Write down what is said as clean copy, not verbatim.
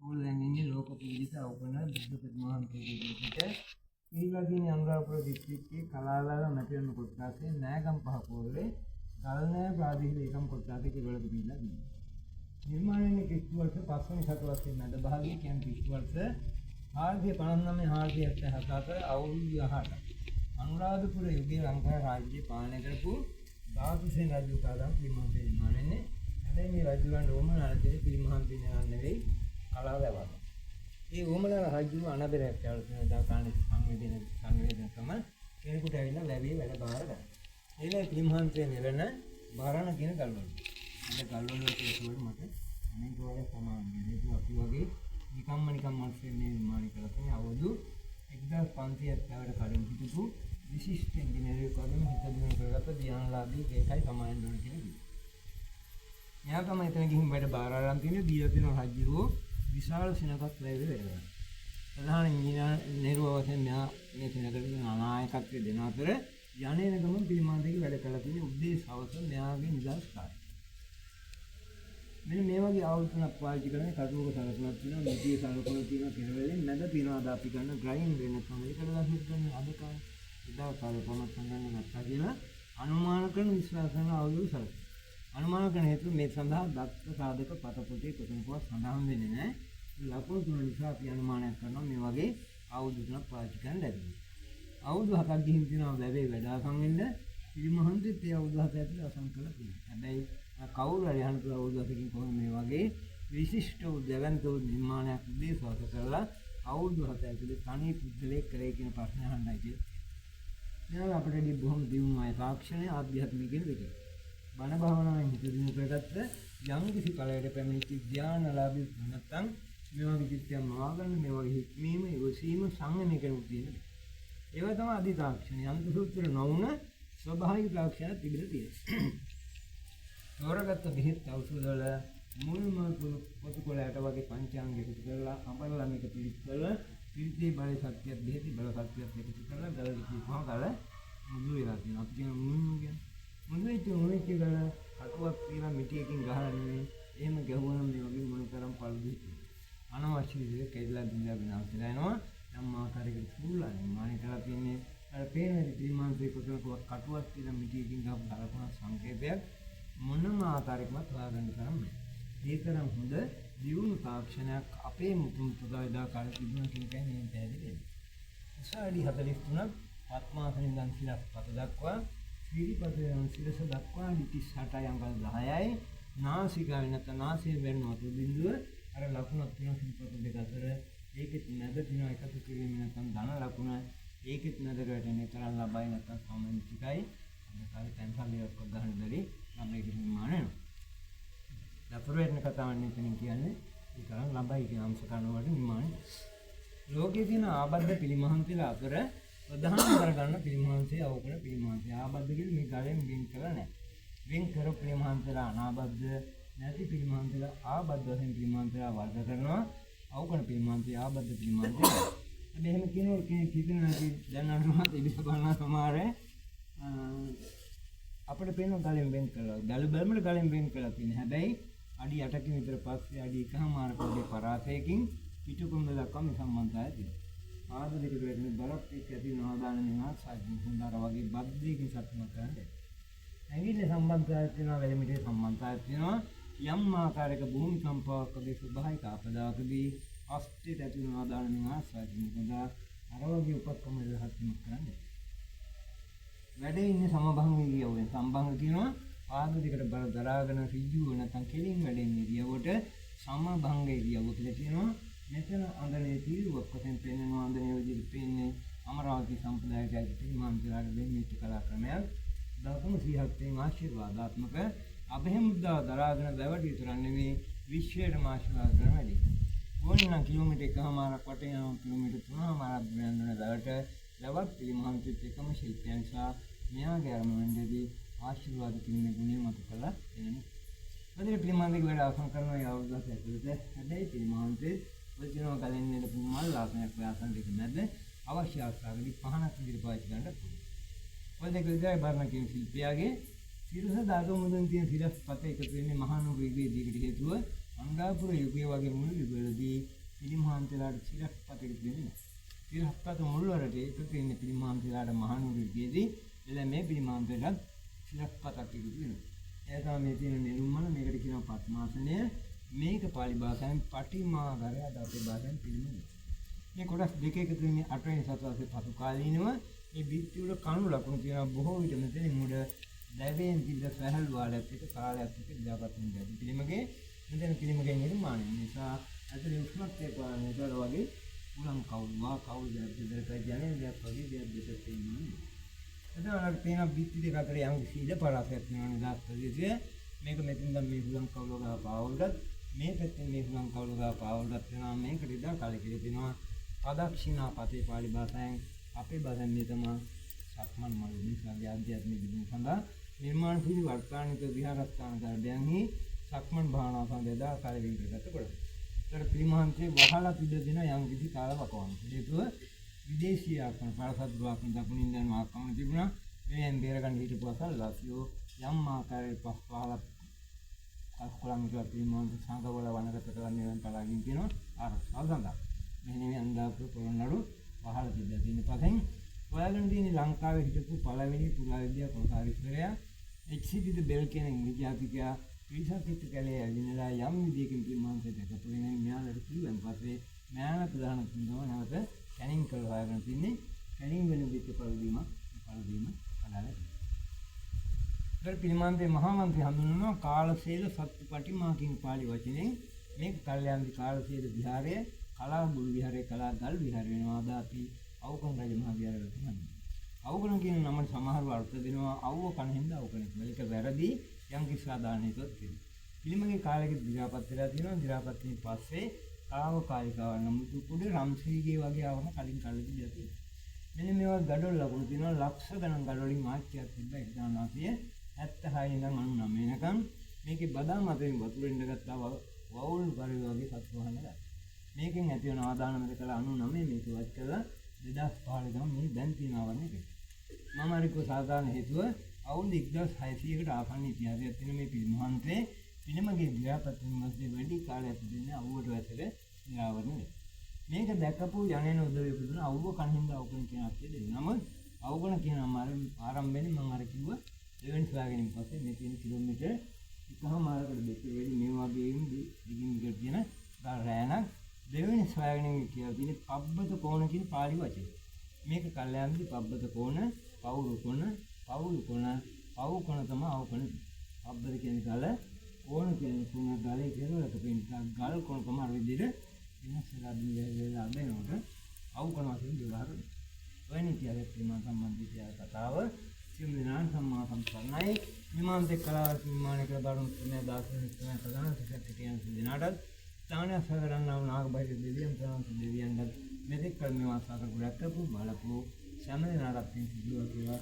ඕලැන්නේ ලෝක පූජිත අවකන බුද්ධ ප්‍රතිමාන් පූජිතට ඊළඟින් අනුරාධපුර දිස්ත්‍රික්කයේ කලාලාල මැතිවරණ කොට්ටාසේ නෑගම් පහ පොළේ ගල්නෑ ප්‍රාදේශීය ඒකම් කොට්ටාසේ කෙරවල තිබිලා තියෙනවා. නිර්මාණයේ කිස්තු වර්ෂ 5 වෙනි සතවර්ෂයේ මැද භාගයේ කියන්නේ කිස්තු වර්ෂ 459 477 අවුරුදු 18 අනුරාධපුර යුගයේ ලංකා රාජ්‍ය පාලනය කරපු ධාතුසේන රජු කාලම් පිළිමහන්සේ නිර්මාණයනේ. හැබැයි මේ රජුන් රෝමනාලයේ පිළිමහන්සේ නෙවෙයි කලාව ලැබුවා. ඒ ඕමනාල රජු අනබෙරයක් කියලා දා කාණේ සංවේදනකම කෙනෙකුට ඇවිල්ලා ලැබී වැඩ බාර ගන්න. ඒලයි පිළිමහන්සේ නෙවෙන බාරණ කියන ගල්වල. අද ගල්වල කියනකොට මට අනේක වගේ සමාන මේක අපි වගේ නිකම්ම මිනිස්සු නිර්මාණය කරලා තියෙන අවුරුදු 1500ක් වට කලින් හිටපු විශිෂ්ට ඉංජිනේරු කර්ම හිතදින කරගත්ත ධ්‍යානලාභී ඒකයි තමයි නෝන කියන්නේ. මෙයා තමයි එතන ගිහින් වැඩ බාර අරන් තියෙන්නේ දීලා තියෙන රජුරෝ විශාල සිනකක් ලැබෙ වෙනවා. ප්‍රධාන ඉංජිනේරු වශයෙන් මෙයා මේ සිනකට නායකත්වය දෙන අතර යන්නේ ගමන් පිළිමාන්තයේ වැඩ කළා තියෙන උද්දේශ අවස මෙයාගේ නිදහස් කාර්යය. මෙන්න මේ වගේ ආයුධයක් පාවිච්චි කරන්නේ කටුවක සලකුණක් තියෙනවා, මෙතියේ සලකුණක් තියෙනවා, කෙරවලෙන් නැද පිනවද අපි ගන්න ග්‍රයින්ඩ් වෙන තමයි කඩදාසියක් ගන්න අද කාලේ. ඉදා සලකුණක් ගන්න නැත්තා කියලා අනුමාන කරන විශ්වාස කරන ආයුධ සලකුණ. අනුමාන කරන හේතුව මේ සඳහා දත්ත සාධක පත පොතේ කොතනකවත් සඳහන් වෙන්නේ නැහැ. ලකුණු තුන නිසා අපි අනුමානයක් කරනවා මේ වගේ ආයුධ තුනක් පාවිච්චි කරන්න ලැබෙනවා. ආයුධ හතක් ගිහින් තියෙනවා ලැබේ වැඩාසම් වෙන්න පිළිමහන්තෙත් ඒ ආයුධ හත ඇතුළේ අසම් කරලා තියෙනවා. හැබැයි කවුරු හරි අහන තුල ආයුධ හතකින් කොහොම මේ වගේ විශිෂ්ට උද්‍යවන්ත නිර්මාණයක් උදේසවස කරලා ආයුධ හත ඇතුළේ තනි පුද්ගලයෙක් කරේ කියන ප්‍රශ්න අහන්නයි කියන්නේ. මෙයා අපිට බොහොම දියුණු අය තාක්ෂණය ආධ්‍යාත්මික කියන දෙක. බණ භාවනාවෙන් හිත දිනු කරගත්ත යම් කිසි ඵලයකට පැමිණිච්ච ධ්‍යානලාභී නැත්නම් මේ වගේ චිත්තයන් මවාගන්න මේ වගේ හික්මීම ඉවසීම සංයමය කෙනෙකුට තියෙනවා. ඒවා තමයි අධි තාක්ෂණය. අන්ත සූත්‍ර නොවුන ස්වභාවික තාක්ෂණය තිබිලා තියෙනවා. තෝරගත්ත බෙහෙත් ඖෂධ වල මුල්ම පොතු කොළයට වගේ පංචාංග එකතු කරලා අඹරලා මේක පිළිත් කරලා පිළිතේ බලය සත්‍යයක් බෙහෙත් බල සත්‍යයක් එකතු කරලා ගලට කියපුවා ගල මුළු වෙලා තියෙනවා. අපි කියන මුන්නු කියන්නේ මුන්නේට ගල කටුවක් තියලා මිටියකින් ගහලා නෙමෙයි. එහෙම ගැහුවනම් මේ වගේ මොන තරම් පළුදු අනවශ්‍ය විදිහට කැඩලා බින්දා විනාශ වෙලා යනවා. නම් ආකාරයකට සූලා නිර්මාණය කරලා තියෙන්නේ අර පේන විදිහමාන්සේ කොටනක කටුවක් තියලා මිටියකින් ගහපු බලපන සංකේතයක් මොනම ආකාරයකවත් හොයාගන්න තරම් නෑ. ඒ තරම් හොඳ දියුණු තාක්ෂණයක් අපේ මුතුන් පුදායදා කාලේ තිබුණා කියන එකයි මේ පැහැදිලි වෙන්නේ. උසාවි 43ක් පద్මාසනෙන් ඉඳන් සිලස් පත දක්වා ශ්‍රීපදයන් සිරස දක්වා 38යි අංගල් 10යි නාසිකාවේ නැත්නම් නාසයෙන් වෙන වතු බිඳුව අර ලකුණක් තියෙන ශ්‍රීපද දෙක අතර ඒකෙත් නැද තියෙන එකතු කිරීම නැත්නම් ධන ලකුණ ඒකෙත් නැදට වැටෙන තරම් ලබයි නැත්නම් සමමිතිකයි අද කාලේ තැන්පල්ලියක් ගන්න බැරි ළමයි නිර්මාණය වෙනවා. දපුර වෙන කතාවක් නෙතනින් කියන්නේ ඒ තරම් ළමයි කියන අංශ කන වල නිර්මාණය. ලෝකයේ තියෙන ආබද්ධ පිළිමහන්තිලා අතර ප්‍රධාන කරගන්න පිළිමහන්සේ අවකන පිළිමහන්සේ ආබද්ධ කියන්නේ මේ ගලෙන් වෙන් කරලා නැහැ. වෙන් කර පිළිමහන්තිලා අනාබද්ධ නැති පිළිමහන්තිලා ආබද්ධ වශයෙන් පිළිමහන්තිලා වර්ග කරනවා. අවකන පිළිමහන්සේ ආබද්ධ පිළිමහන්සේ. හැබැයි එහෙම කියනකොට කෙනෙක් හිතනවා නැති දැන් අනුමත ඉබිස බලන සමහරේ අපිට පේන ගලෙන් වෙන් කළා. ගල බැලමට ගලෙන් වෙන් කළා තියෙන. හැබැයි අඩි 8කින් විතර පස්සේ අඩි 1.5 පරාසයකින් පිටුකුඹ දක්වා මේ සම්බන්ධය තියෙනවා. ආද දෙක වැටෙන බලක් එක්ක ඇති නවාදාන මෙහා සාජින් හොඳාර වගේ බද්දේකින් සතුටුමත් කරන්නේ. ඇඟිල්ල සම්බන්ධය තියෙනවා, වැලිමිටේ සම්බන්ධය තියෙනවා. යම් ආකාරයක භූමි කම්පාවක් වගේ ස්වභාවික ආපදාවකදී අස්තිත ඇති නවාදාන මෙහා සාජින් හොඳාර අර වගේ උපක්‍රම සතුටුමත් කරන්නේ. වැඩේ ඉන්නේ සමභංග ඉරියව්වෙන්. සම්භංග කියනවා පාද දෙකට බර දරාගෙන ඍජුව නැත්නම් කෙලින් වැඩෙන්නේ ඉරියව්වට සමභංග ඉරියව්ව කියලා කියනවා. මෙතන අඳනේ තීරුවක් වශයෙන් පෙන්වනවා. අඳනේ විදිහට පෙන්නේ අමරාවති සම්ප්‍රදායයට ඇති පිළිමාන්තිලාට දෙන්නේ කලා ක්‍රමයක්. දකුණු සියහත්යෙන් ආශිර්වාදාත්මක අභිමුද්‍රාව දරාගෙන දැවට විතරක් නෙමෙයි විශ්වයටම ආශිර්වාද කරන වැඩි. ඕනනම් කිලෝමීටර් 1මාරක් වටේ යන කිලෝමීටර් 3මාරක් බැලඳන දැවට ලවත් පිළිමහන්තිත් එකම ශිල්පයන් නිසා මෙයාගේ අරමුණෙන්දී ආශිර්වාද කිරීමේ ගුණය මත කළා එන්නේ. මොකද පිළිමහන්තික වැඩ අවසන් කරනවා ඒ අවුරුද්දක් ඇතුළත. හැබැයි පිළිමහන්තේ වචනව ගලෙන් නේද මල් ලාභයක් ව්‍යාසන් දෙක නැද්ද අවශ්‍ය ආකාරයකට පහනක් විදිහට පාවිච්චි කරන්න පුළුවන්. ඔය දෙක විතරයි බර්ණ කියන ශිල්පියාගේ සිරස ධාතු මුදුන් තියෙන සිරස් පත එකතු වෙන්නේ මහානුභාවයේ දීකට හේතුව අනුරාධපුර යුගයේ වගේ මුල් යුගවලදී පිළිමහන්තලාට සිරස්පතක දෙන්නේ නැහැ. සිරස්පත මුල් වලට එකතු වෙන්නේ පිළිමහන්තලාට මහනුවර යුගයේදී එළ මේ පිළිමහන්තලට සිරස්පතක් එකතු වෙනවා. ඒ තමයි මේ තියෙන නිරුම්මන මේකට කියනවා පద్මාසනය. මේක පාලි භාෂාවෙන් පටිමාගරය අද අපේ භාෂාවෙන් පිළිමය. මේ කොටස් දෙක එකතු වෙන්නේ 8 වෙනි සතවර්ෂයේ පසු කාලීනව මේ බිත්ති වල කණු ලකුණු තියෙනවා බොහෝ විට මෙතන මුඩ දැවෙන් තිබ්බ සහල් වාලයක් එක කාලයක් එක ඉඳපත් වෙනවා. පිළිමගේ මෙතන පිළිමගේ නිර්මාණය නිසා අතේ උෂ්ණත්වය පානතර වගේ උලම් කවුවා කවුද දෙදරක ජනේ දෙයක් වගේ දෙයක් දෙකක් තියෙනවා. එතකොට තියෙන බිත්ති දෙක අතර යම් සීල පරාසයක් තියෙනවා දාස් ප්‍රදේශයේ මේක මෙතෙන් දැන් මේ උලම් කවුලගා පාවුල්ගත් මේ පැත්තෙන් මේ උලම් කවුලගා පාවුල්ගත් වෙනවා මේකට ඉදා කාලෙකේ තියෙනවා පදක්ෂිනා පතේ පාලි භාෂාවෙන් අපේ භාෂාවෙන් මේ තමයි සක්මන් මල් නිසාගේ ආධ්‍යාත්මික දිනු සඳහා නිර්මාණ පිළි වර්තානික විහාරස්ථාන දර්ශනයන්හි සක්මන් භාවනාව සඳහා කාලෙකින් කරගත කොට. ඒතර පිළිමහන්තේ වහලා පිළිදෙන යම් කිසි කාලවකවාන. හේතුව විදේශීය ආක්‍රමණ පාරසත් ගාකන දකුණින් යන ආක්‍රමණ තිබුණා. මේෙන් බේරගන්න හිටපු අසල්ලාසියෝ යම් ආකාරයේ පස් පහලක් අස්කොලම් කියලා පිළිමහන්ත සංගවල වනගත කරන්නේ නම් පලාගින් කියනවා ආරක්ෂාව සඳහා. මෙහෙණි අන්දාපුර පොළොන්නරු වහලා තිබ්බා. ඉතින් පස්සෙන් හොයාගෙන තියෙන ලංකාවේ හිටපු පළවෙනි පුරාවිද්‍යා කොමසාරිස්වරයා එච්.සී.ඩි. බෙල් කියන ඉංග්‍රීසියා පිරිසක් එක්ක කැලේ ඇවිල්ලා යම් විදියකින් පිළිමහන්තයට එකතු වෙන මෙයාලට කිව්වන් පස්සේ මෙයාලා ප්‍රධාන තුන්දම නැවත කැනින් කරලා හොයාගෙන තින්නේ කැනින් වෙන විදිහට පළදීම අදාළයි. ඒතර පිළිමහන්තේ මහා මන්ත්‍රි හඳුන්වනවා කාලශීල සත්පටිමා කියන පාලි වචනේ මේක කල්යාන්ති කාලශීල විහාරය කලාබුල් විහාරය කලාගල් විහාරය වෙනවා. අද අපි අවුකන් රජ මහ විහාරයට කියන්නේ. අවුකන් කියන නමට සමහරව අර්ථ දෙනවා අවුව කන හින්දා අවුකන් කියලා. ඒක වැරදි යම් කිසි සාධාරණයකට තියෙනවා. පිළිමගේ කාලෙක දිරාපත් වෙලා තියෙනවා. දිරාපත් වීම පස්සේ තාවකාලිකව නමුත් කුඩේ රම්සීගේ වගේ ආවම කලින් කාලෙදී දැතියි. මෙන්න මේවා gadol ලකුණු තියෙනවා. ලක්ෂ ගණන් gadol වලින් මාත්‍යක් තිබ්බා 1976 ඉඳන් 99 වෙනකම්. මේකේ බදාම අතරින් වතුරෙන් ගත්තා වවුල් පරිවි වගේ සත්තු වහනවා. මේකෙන් ඇති වෙන ආදාන මෙතන 99 මේක වත් කළා 2015 ගම මේ දැන් තියෙනවා වන්නේ. මම අරික සාධාරණ හේතුව අවුරුදු 1600කට ආසන්න ඉතිහාසයක් තියෙන මේ පිළිමහන්තේ පිළිමගේ දිරාපත් වීමස්සේ වැඩි කාලයක් තිබෙන්නේ අවුවට වැසල නිරාවරණය වෙනවා. මේක දැකපු යන්නේ උදවිය පුදුන අවුව කනින්ද අවුකන කියන අර්ථය දෙනවා. නමුත් අවුකන කියන ආරම්භයෙන් මම අර කිව්වා දෙවෙනි සොයාගැනීම පස්සේ මේ තියෙන කිලෝමීටර් එකමාරකට දෙක වෙලි මේ වගේ දිගින් දිගට තියෙන රෑනක් දෙවෙනි සොයාගැනීම කියලා තියෙන පබ්බත කෝණ කියන පාලි වචනේ. මේක කල්යාන්ති පබ්බත කෝණ, පවුරු කෝණ, පවුරු කෝණ, පවු කෝණ තමයි අවකෝණ. පබ්බත කියන්නේ ගල, කෝණ කියන්නේ කුණ ගලේ කෙරවලක පෙන්න ගල් කෝණ තමයි අර විදිහට වෙනස්ලා දිවිලා අඳිනකොට අවකෝණ වශයෙන් ବ୍ୟବහාර කරනවා. ඔයනි කියන්නේ ප්‍රමාණ සම්බන්ධිත කතාව සියලු දෙනා සම්මා සම්පන්නයි. විමානයේ කලාව නිර්මාණය කළ බරුන් මේ දාර්ශනික ප්‍රධාන සිකටියන් දිනාටත් තාණ්‍ය සරණව නාගබයිද දෙවියන් ප්‍රාන්ත දෙවියන්ට මෙතෙක් කල මේ වාසා කරපු රැකපු බලපු සෑම දිනකටත් පින් සිදුවා කියලා